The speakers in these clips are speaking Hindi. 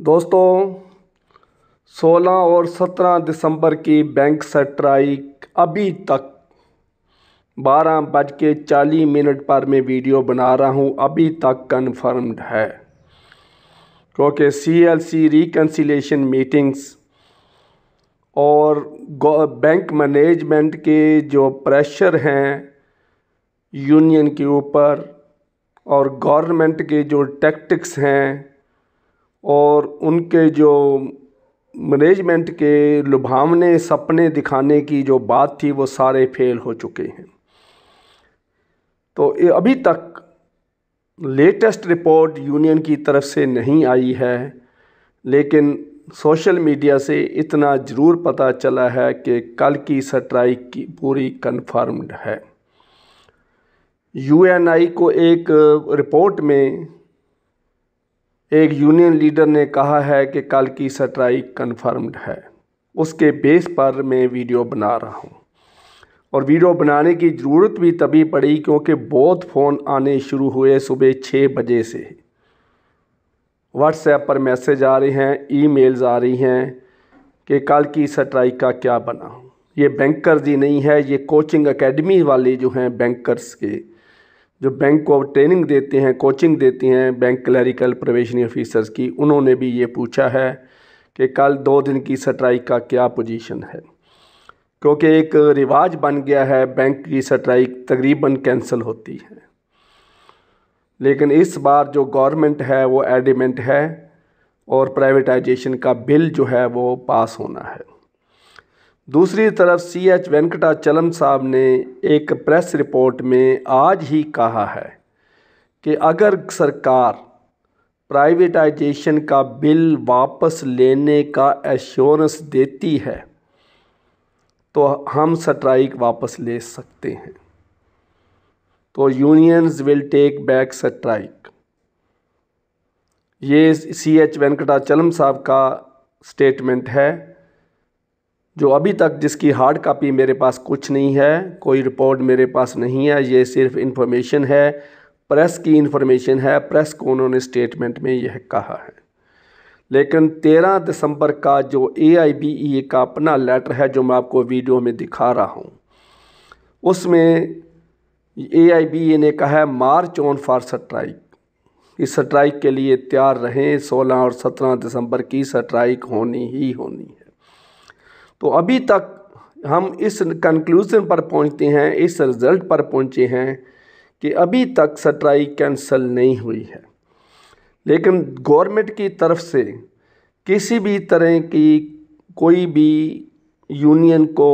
दोस्तों 16 और 17 दिसंबर की बैंक स्ट्राइक अभी तक 12:40 पर मैं वीडियो बना रहा हूँ, अभी तक कन्फर्म्ड है। क्योंकि CLC रिकन्सिलेशन मीटिंग्स और बैंक मैनेजमेंट के जो प्रेशर हैं यूनियन के ऊपर और गवर्नमेंट के जो टैक्टिक्स हैं और उनके जो मैनेजमेंट के लुभावने सपने दिखाने की जो बात थी वो सारे फेल हो चुके हैं। तो अभी तक लेटेस्ट रिपोर्ट यूनियन की तरफ से नहीं आई है, लेकिन सोशल मीडिया से इतना ज़रूर पता चला है कि कल की स्ट्राइक की पूरी कन्फर्म्ड है। UNI को एक रिपोर्ट में एक यूनियन लीडर ने कहा है कि कल की स्ट्राइक कन्फर्म्ड है। उसके बेस पर मैं वीडियो बना रहा हूं और वीडियो बनाने की ज़रूरत भी तभी पड़ी क्योंकि बहुत फ़ोन आने शुरू हुए सुबह 6 बजे से। व्हाट्सएप पर मैसेज आ रहे हैं, ईमेल्स आ रही हैं कि कल की स्ट्राइक का क्या बना। ये बैंकर्स ही नहीं है, ये कोचिंग एकेडमी वाले जो हैं बैंकर्स के, जो बैंक को ट्रेनिंग देते हैं, कोचिंग देती हैं बैंक क्लरिकल प्रोबेशनरी ऑफिसर्स की, उन्होंने भी ये पूछा है कि कल 2 दिन की स्ट्राइक का क्या पोजीशन है। क्योंकि एक रिवाज बन गया है बैंक की स्ट्राइक तकरीबन कैंसिल होती है, लेकिन इस बार जो गवर्नमेंट है वो एडमेंट है और प्राइवेटाइजेशन का बिल जो है वो पास होना है। दूसरी तरफ CH वेंकटाचलम साहब ने एक प्रेस रिपोर्ट में आज ही कहा है कि अगर सरकार प्राइवेटाइजेशन का बिल वापस लेने का एश्योरेंस देती है तो हम स्ट्राइक वापस ले सकते हैं। तो unions will take back strike, ये CH वेंकटाचलम साहब का स्टेटमेंट है, जो अभी तक जिसकी हार्ड कॉपी मेरे पास कुछ नहीं है, कोई रिपोर्ट मेरे पास नहीं है, ये सिर्फ इन्फॉर्मेशन है, प्रेस की इन्फॉर्मेशन है, प्रेस को उन्होंने स्टेटमेंट में यह कहा है। लेकिन 13 दिसंबर का जो AIBE का अपना लेटर है जो मैं आपको वीडियो में दिखा रहा हूँ, उसमें AIBE ने कहा है मार्च ऑन फॉर स्ट्राइक। इस स्ट्राइक के लिए तैयार रहें, 16 और 17 दिसंबर की स्ट्राइक होनी ही होनी है। तो अभी तक हम इस कंक्लूजन पर पहुंचते हैं, इस रिज़ल्ट पर पहुंचे हैं कि अभी तक स्ट्राइक कैंसिल नहीं हुई है। लेकिन गवर्नमेंट की तरफ से किसी भी तरह की कोई भी यूनियन को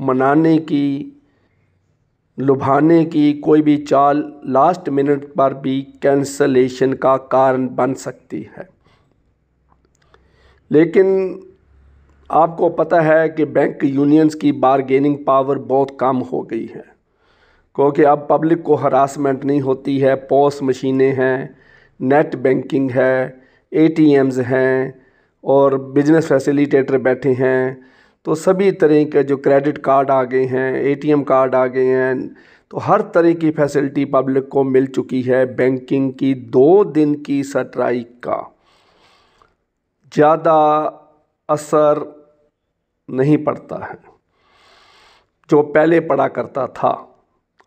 मनाने की, लुभाने की कोई भी चाल लास्ट मिनट पर भी कैंसलेशन का कारण बन सकती है। लेकिन आपको पता है कि बैंक यूनियंस की बारगेनिंग पावर बहुत कम हो गई है, क्योंकि अब पब्लिक को हरासमेंट नहीं होती है। पॉस मशीनें हैं, नेट बैंकिंग है, ATMs हैं और बिजनेस फैसिलिटेटर बैठे हैं। तो सभी तरह के जो क्रेडिट कार्ड आ गए हैं, ATM कार्ड आ गए हैं, तो हर तरह की फैसिलिटी पब्लिक को मिल चुकी है। बैंकिंग की 2 दिन की स्ट्राइक का ज़्यादा असर नहीं पड़ता है जो पहले पड़ा करता था।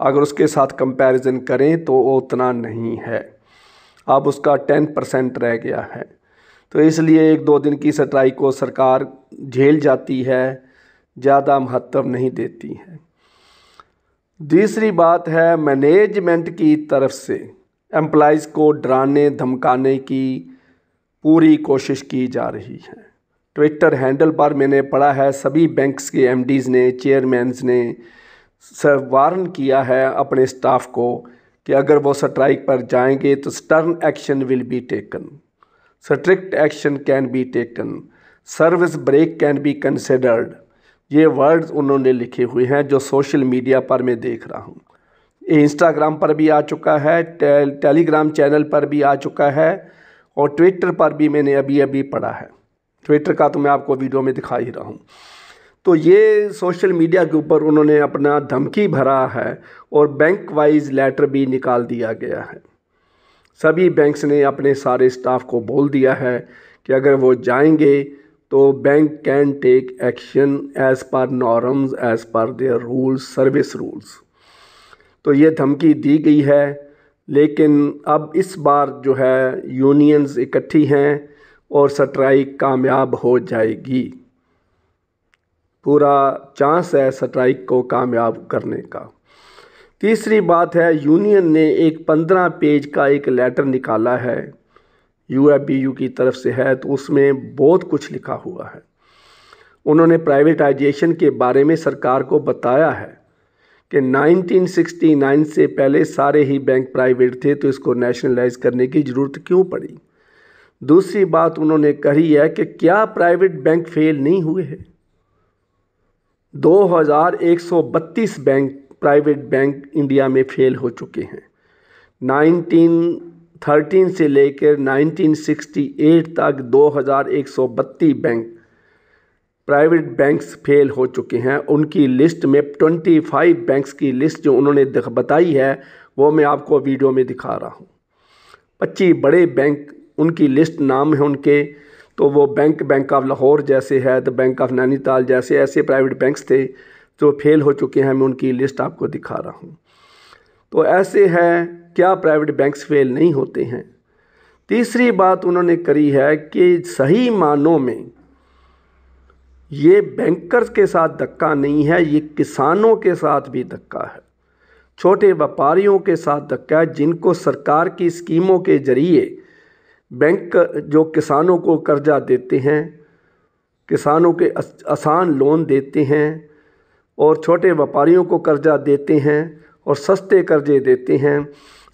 अगर उसके साथ कंपैरिजन करें तो वो उतना नहीं है, अब उसका 10% रह गया है। तो इसलिए 1-2 दिन की स्ट्राइक को सरकार झेल जाती है, ज़्यादा महत्व नहीं देती है। दूसरी बात है मैनेजमेंट की तरफ से एम्प्लॉइज़ को डराने धमकाने की पूरी कोशिश की जा रही है। ट्विटर हैंडल पर मैंने पढ़ा है सभी बैंक्स के MDs ने, चेयरमैन्स ने वार्न किया है अपने स्टाफ को कि अगर वो स्ट्राइक पर जाएंगे तो stern action will be taken, strict action can be taken, service break can be considered. ये वर्ड्स उन्होंने लिखे हुए हैं जो सोशल मीडिया पर मैं देख रहा हूँ। इंस्टाग्राम पर भी आ चुका है, टेलीग्राम चैनल पर भी आ चुका है और ट्विटर पर भी मैंने अभी अभी पढ़ा है। ट्विटर का तो मैं आपको वीडियो में दिखा ही रहा हूँ। तो ये सोशल मीडिया के ऊपर उन्होंने अपना धमकी भरा है और बैंक वाइज लेटर भी निकाल दिया गया है। सभी बैंक्स ने अपने सारे स्टाफ को बोल दिया है कि अगर वो जाएंगे तो bank can take action as per norms, as per their rules, service rules. तो ये धमकी दी गई है, लेकिन अब इस बार जो है यूनियंस इकट्ठी हैं और स्ट्राइक कामयाब हो जाएगी। पूरा चांस है स्ट्राइक को कामयाब करने का। तीसरी बात है, यूनियन ने एक 15 पेज का एक लेटर निकाला है, UFBU की तरफ से है, तो उसमें बहुत कुछ लिखा हुआ है। उन्होंने प्राइवेटाइजेशन के बारे में सरकार को बताया है कि 1969 से पहले सारे ही बैंक प्राइवेट थे, तो इसको नेशनलाइज करने की ज़रूरत क्यों पड़ी। दूसरी बात उन्होंने कही है कि क्या प्राइवेट बैंक फेल नहीं हुए हैं। 2132 बैंक, प्राइवेट बैंक इंडिया में फेल हो चुके हैं। 1913 से लेकर 1968 तक 2132 बैंक, प्राइवेट बैंक्स फेल हो चुके हैं। उनकी लिस्ट में 25 बैंक्स की लिस्ट जो उन्होंने बताई है वो मैं आपको वीडियो में दिखा रहा हूँ। 25 बड़े बैंक, उनकी लिस्ट नाम है उनके, तो वो बैंक ऑफ लाहौर जैसे है, द बैंक ऑफ नैनीताल जैसे ऐसे प्राइवेट बैंक्स थे जो फेल हो चुके हैं। मैं उनकी लिस्ट आपको दिखा रहा हूँ। तो ऐसे है, क्या प्राइवेट बैंक्स फेल नहीं होते हैं। तीसरी बात उन्होंने करी है कि सही मानों में ये बैंकर्स के साथ धक्का नहीं है, ये किसानों के साथ भी धक्का है, छोटे व्यापारियों के साथ धक्का है, जिनको सरकार की स्कीमों के जरिए बैंक जो किसानों को कर्जा देते हैं, किसानों के आसान लोन देते हैं और छोटे व्यापारियों को कर्जा देते हैं और सस्ते कर्जे देते हैं,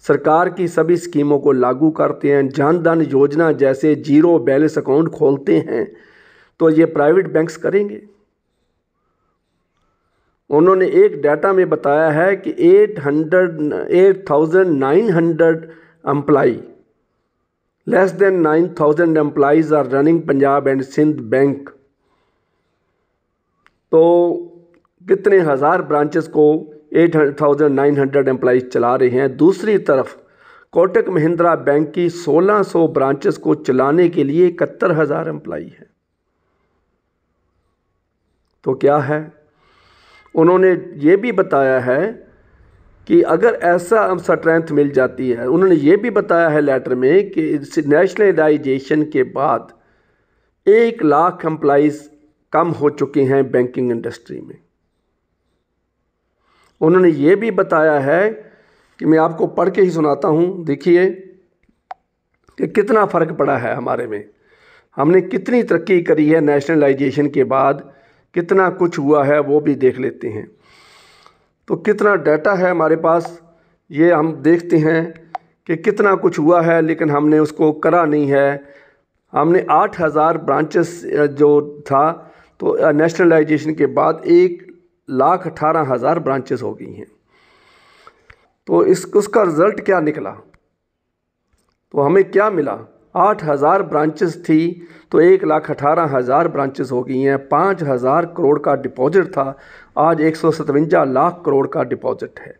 सरकार की सभी स्कीमों को लागू करते हैं, जन धन योजना जैसे जीरो बैलेंस अकाउंट खोलते हैं, तो ये प्राइवेट बैंक्स करेंगे। उन्होंने एक डाटा में बताया है कि 8,900 employee, less than 9,000 employees are running Punjab and Sind bank. तो कितने हज़ार ब्रांचेस को 8,900 एम्प्लॉइज चला रहे हैं। दूसरी तरफ कोटक महिंद्रा बैंक की 1600 ब्रांचेस को चलाने के लिए 71,000 एम्प्लॉई हैं। तो क्या है, उन्होंने ये भी बताया है कि अगर ऐसा स्ट्रेंथ मिल जाती है, उन्होंने ये भी बताया है लेटर में कि नेशनलाइजेशन के बाद 1 लाख एम्प्लॉइज़ कम हो चुके हैं बैंकिंग इंडस्ट्री में। उन्होंने ये भी बताया है कि मैं आपको पढ़ के ही सुनाता हूँ, देखिए कि कितना फ़र्क पड़ा है हमारे में, हमने कितनी तरक्की करी है नेशनलाइजेशन के बाद, कितना कुछ हुआ है वो भी देख लेते हैं। तो कितना डाटा है हमारे पास, ये हम देखते हैं कि कितना कुछ हुआ है, लेकिन हमने उसको करा नहीं है। हमने 8,000 ब्रांचेस जो था, तो नेशनलाइजेशन के बाद 1,18,000 ब्रांचेस हो गई हैं। तो उसका रिज़ल्ट क्या निकला, तो हमें क्या मिला, 8,000 ब्रांचेस थी तो 1,18,000 ब्रांचेस हो गई हैं। 5,000 करोड़ का डिपॉजिट था, आज 157 लाख करोड़ का डिपॉजिट है।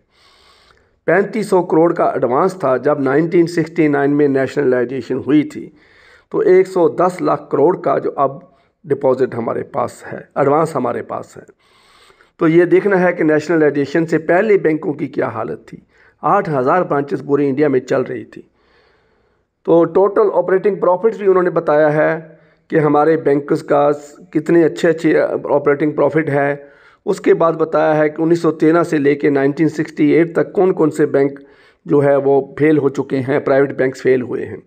3,500 करोड़ का एडवांस था जब 1969 में नेशनलाइजेशन हुई थी, तो 110 लाख करोड़ का जो अब डिपॉजिट हमारे पास है, एडवांस हमारे पास है। तो ये देखना है कि नेशनलाइजेशन से पहले बैंकों की क्या हालत थी। 8,000 ब्रांचेस पूरी इंडिया में चल रही थी। तो टोटल ऑपरेटिंग प्रॉफिट्स भी उन्होंने बताया है कि हमारे बैंक्स का कितने अच्छे ऑपरेटिंग प्रॉफिट है। उसके बाद बताया है कि 1913 से लेकर 1968 तक कौन कौन से बैंक जो है वो फेल हो चुके हैं, प्राइवेट बैंक्स फेल हुए हैं।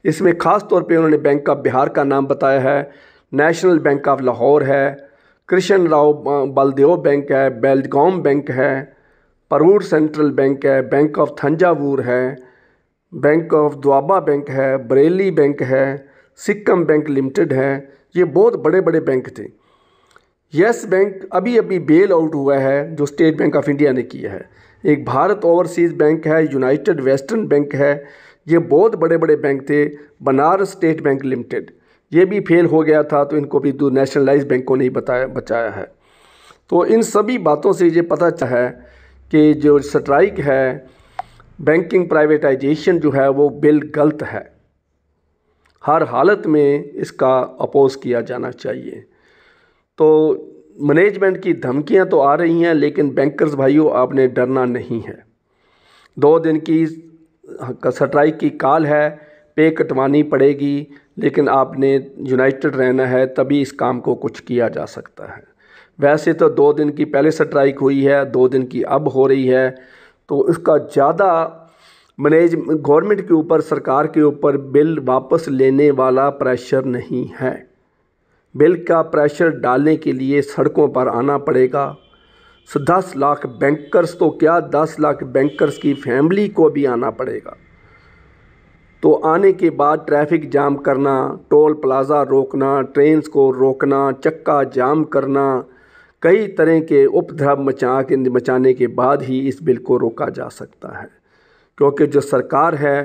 इसमें ख़ास तौर पे उन्होंने बैंक ऑफ बिहार का नाम बताया है, नेशनल बैंक ऑफ लाहौर है, कृष्ण राव बलदेव बैंक है, बेलगाम बैंक है, परूर सेंट्रल बैंक है, बैंक ऑफ थंजावुर है, बैंक ऑफ द्वाबा बैंक है, बरेली बैंक है, सिक्किम बैंक लिमिटेड है। ये बहुत बड़े बड़े बैंक थे। यस बैंक अभी अभी बेल आउट हुआ है, जो स्टेट बैंक ऑफ इंडिया ने किया है। एक भारत ओवरसीज़ बैंक है, यूनाइटेड वेस्टर्न बैंक है, ये बहुत बड़े बड़े बैंक थे। बनारस स्टेट बैंक लिमिटेड ये भी फेल हो गया था, तो इनको भी नेशनलाइज बैंकों ने बचाया है। तो इन सभी बातों से ये पता चला है कि जो स्ट्राइक है, बैंकिंग प्राइवेटाइजेशन जो है वो बिल गलत है। हर हालत में इसका अपोज किया जाना चाहिए। तो मैनेजमेंट की धमकियां तो आ रही हैं, लेकिन बैंकर्स भाइयों आपने डरना नहीं है। 2 दिन की स्ट्राइक की कॉल है, पे कटवानी पड़ेगी, लेकिन आपने यूनाइटेड रहना है, तभी इस काम को कुछ किया जा सकता है। वैसे तो 2 दिन की पहले स्ट्राइक हुई है, 2 दिन की अब हो रही है, तो इसका ज़्यादा गवर्नमेंट के ऊपर, सरकार के ऊपर बिल वापस लेने वाला प्रेशर नहीं है। बिल का प्रेशर डालने के लिए सड़कों पर आना पड़ेगा। 10 लाख बैंकर्स तो क्या, 10 लाख बैंकर्स की फैमिली को भी आना पड़ेगा। तो आने के बाद ट्रैफिक जाम करना, टोल प्लाज़ा रोकना, ट्रेन्स को रोकना, चक्का जाम करना, कई तरह के उपद्रव मचाने के बाद ही इस बिल को रोका जा सकता है। क्योंकि जो सरकार है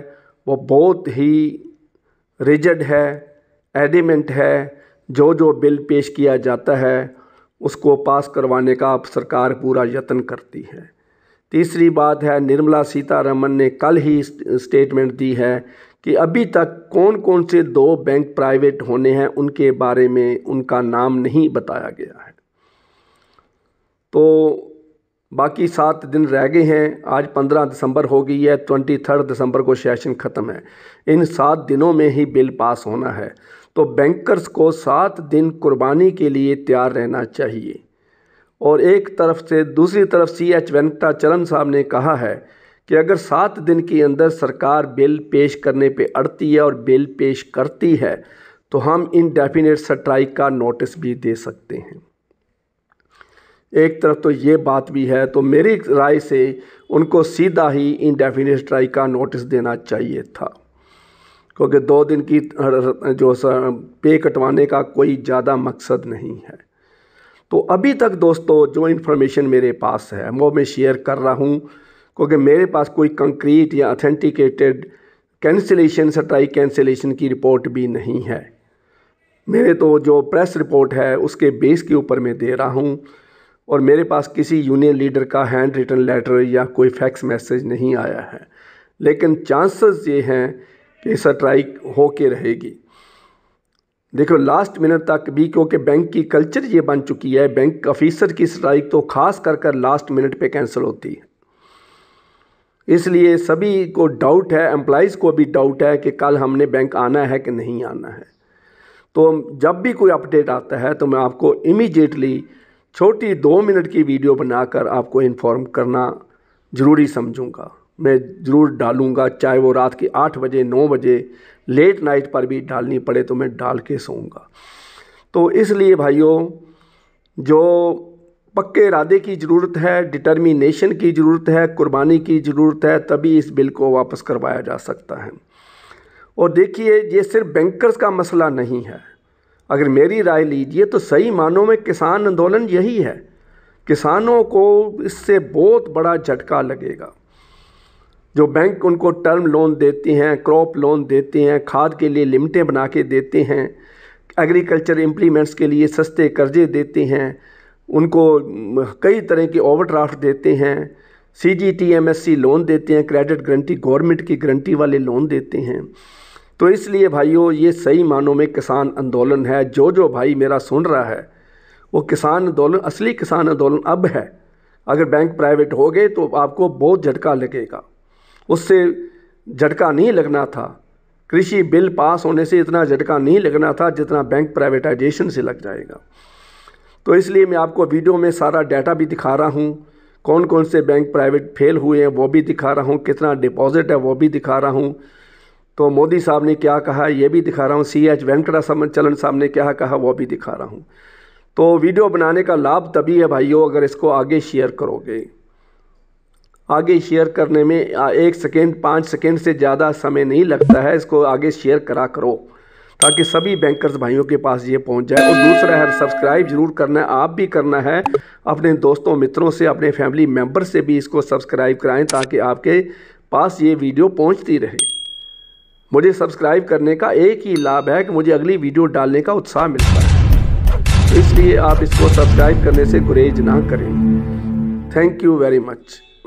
वो बहुत ही रिजिड है, एडिमेंट है। जो बिल पेश किया जाता है उसको पास करवाने का अब सरकार पूरा यत्न करती है। तीसरी बात है, निर्मला सीतारमण ने कल ही स्टेटमेंट दी है कि अभी तक कौन कौन से 2 बैंक प्राइवेट होने हैं उनके बारे में उनका नाम नहीं बताया गया है। तो बाकी 7 दिन रह गए हैं। आज 15 दिसंबर हो गई है, 23 दिसंबर को सेशन ख़त्म है। इन 7 दिनों में ही बिल पास होना है। तो बैंकर्स को 7 दिन कुर्बानी के लिए तैयार रहना चाहिए। और एक तरफ से दूसरी तरफ CH वेंकटाचलम साहब ने कहा है कि अगर 7 दिन के अंदर सरकार बिल पेश करने पे अड़ती है और बिल पेश करती है तो हम इनडेफिनेट स्ट्राइक का नोटिस भी दे सकते हैं। एक तरफ तो ये बात भी है, तो मेरी राय से उनको सीधा ही इनडेफिनेट स्ट्राइक का नोटिस देना चाहिए था, क्योंकि 2 दिन की जो पे कटवाने का कोई ज़्यादा मकसद नहीं है। तो अभी तक दोस्तों जो इन्फॉर्मेशन मेरे पास है वो मैं शेयर कर रहा हूँ, क्योंकि मेरे पास कोई कंक्रीट या ऑथेंटिकेटेड कैंसिलेशन, स्ट्राइक कैंसिलेशन की रिपोर्ट भी नहीं है। मेरे तो जो प्रेस रिपोर्ट है उसके बेस के ऊपर मैं दे रहा हूँ, और मेरे पास किसी यूनियन लीडर का हैंड रिटन लेटर या कोई फैक्स मैसेज नहीं आया है। लेकिन चांसेस ये हैं कि स्ट्राइक हो के रहेगी। देखो लास्ट मिनट तक भी, क्योंकि बैंक की कल्चर ये बन चुकी है, बैंक ऑफिसर की स्ट्राइक तो खास कर लास्ट मिनट पे कैंसिल होती है। इसलिए सभी को डाउट है, एम्प्लॉइज़ को भी डाउट है कि कल हमने बैंक आना है कि नहीं आना है। तो जब भी कोई अपडेट आता है तो मैं आपको इमीडिएटली छोटी 2 मिनट की वीडियो बनाकर आपको इन्फॉर्म करना ज़रूरी समझूंगा। मैं ज़रूर डालूंगा, चाहे वो रात के 8 बजे 9 बजे लेट नाइट पर भी डालनी पड़े तो मैं डाल के सोऊंगा। तो इसलिए भाइयों, जो पक्के इरादे की ज़रूरत है, डिटर्मिनेशन की ज़रूरत है, कुर्बानी की ज़रूरत है, तभी इस बिल को वापस करवाया जा सकता है। और देखिए, ये सिर्फ बैंकर्स का मसला नहीं है। अगर मेरी राय लीजिए तो सही मानों में किसान आंदोलन यही है। किसानों को इससे बहुत बड़ा झटका लगेगा। जो बैंक उनको टर्म लोन देते हैं, क्रॉप लोन देते हैं, खाद के लिए लिमिटें बना के देते हैं, एग्रीकल्चर इम्प्लीमेंट्स के लिए सस्ते कर्जे देते हैं, उनको कई तरह के ओवरड्राफ्ट देते हैं, CGT MSC लोन देते हैं, क्रेडिट गारंटी गवर्नमेंट की गारंटी वाले लोन देते हैं। तो इसलिए भाइयों, ये सही मानों में किसान आंदोलन है। जो भाई मेरा सुन रहा है वो किसान आंदोलन, असली किसान आंदोलन अब है। अगर बैंक प्राइवेट हो गए तो आपको बहुत झटका लगेगा। उससे झटका नहीं लगना था, कृषि बिल पास होने से इतना झटका नहीं लगना था जितना बैंक प्राइवेटाइजेशन से लग जाएगा। तो इसलिए मैं आपको वीडियो में सारा डाटा भी दिखा रहा हूँ, कौन कौन से बैंक प्राइवेट फेल हुए हैं वो भी दिखा रहा हूँ, कितना डिपॉजिट है वो भी दिखा रहा हूँ। तो मोदी साहब ने क्या कहा ये भी दिखा रहा हूँ, CH वेंकटाचलम साहब ने क्या कहा वो भी दिखा रहा हूँ। तो वीडियो बनाने का लाभ तभी है भाइयों अगर इसको आगे शेयर करोगे। आगे शेयर करने में 1 सेकेंड 5 सेकेंड से ज़्यादा समय नहीं लगता है। इसको आगे शेयर करा करो ताकि सभी बैंकर्स भाइयों के पास ये पहुंच जाए। और दूसरा है, सब्सक्राइब जरूर करना है, आप भी करना है। अपने दोस्तों मित्रों से, अपने फैमिली मेम्बर से भी इसको सब्सक्राइब कराएं ताकि आपके पास ये वीडियो पहुंचती रहे। मुझे सब्सक्राइब करने का एक ही लाभ है कि मुझे अगली वीडियो डालने का उत्साह मिलता है। इसलिए आप इसको सब्सक्राइब करने से गुरेज ना करें। Thank you very much.